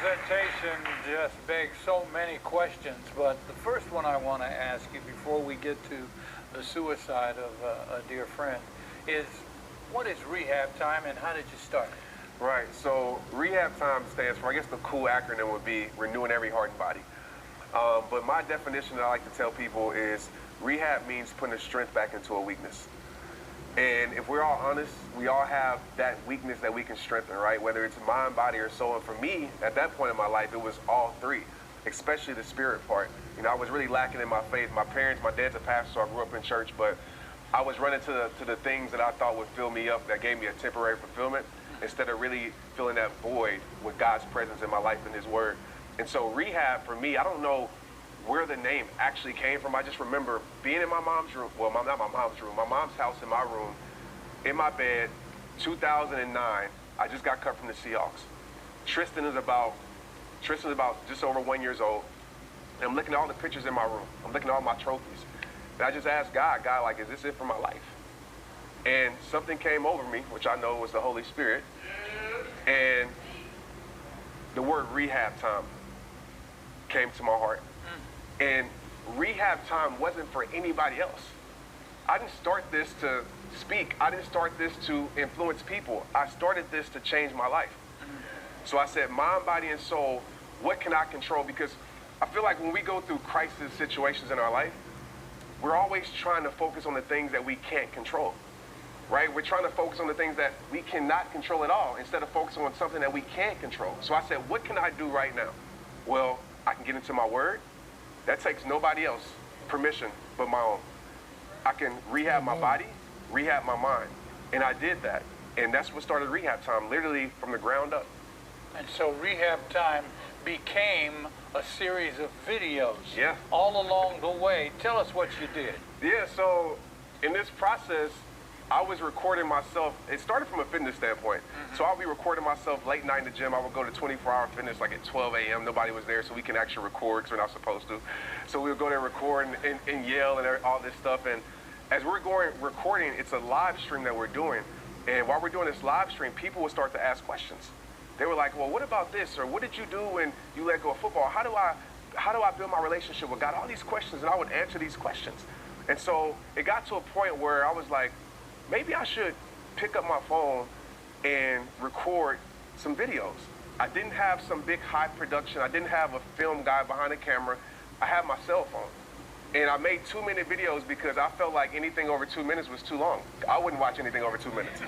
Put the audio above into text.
presentation just begs so many questions, but the first one I want to ask you before we get to the suicide of a dear friend is, what is rehab time and how did you start? Right, so rehab time stands for, I guess the cool acronym would be renewing every heart and body. But my definition that I like to tell people is rehab means putting a strength back into a weakness. And if we're all honest, we all have that weakness that we can strengthen, right? Whether it's mind, body, or soul. And for me, at that point in my life, it was all three, especially the spirit part. You know, I was really lacking in my faith. My dad's a pastor, so I grew up in church, but I was running to the things that I thought would fill me up, that gave me a temporary fulfillment, instead of really filling that void with God's presence in my life and His Word. And so rehab, for me, I don't know where the name actually came from. I just remember being in my mom's room, well, not my mom's room, my mom's house in my room, in my bed, 2009. I just got cut from the Seahawks. Tristan is about just over 1 year old. And I'm looking at all the pictures in my room. I'm looking at all my trophies. And I just asked God, like, is this it for my life? And something came over me, which I know was the Holy Spirit. And the word rehab time came to my heart. And rehab time wasn't for anybody else. I didn't start this to speak. I didn't start this to influence people. I started this to change my life. So I said, mind, body, and soul, what can I control? Because I feel like when we go through crisis situations in our life, we're always trying to focus on the things that we can't control, right? We're trying to focus on the things that we cannot control at all instead of focusing on something that we can control. So I said, what can I do right now? Well, I can get into my word. That takes nobody else permission but my own. I can rehab my body, rehab my mind. And I did that. And that's what started rehab time, literally from the ground up. And so rehab time became a series of videos. Yeah. All along the way. Tell us what you did. Yeah, so in this process, I was recording myself. It started from a fitness standpoint. So I'll be recording myself late night in the gym. I would go to 24-hour fitness like at 12 a.m. Nobody was there, so we can actually record because we're not supposed to. So we would go there, record, and yell and all this stuff. And as we're recording, it's a live stream that we're doing. And while we're doing this live stream, people would start to ask questions. They were like, well, what about this? Or what did you do when you let go of football? How do I build my relationship with God? All these questions, and I would answer these questions. And so it got to a point where I was like, maybe I should pick up my phone and record some videos. I didn't have some big high production. I didn't have a film guy behind the camera. I had my cell phone. And I made 2-minute videos because I felt like anything over 2 minutes was too long. I wouldn't watch anything over 2 minutes.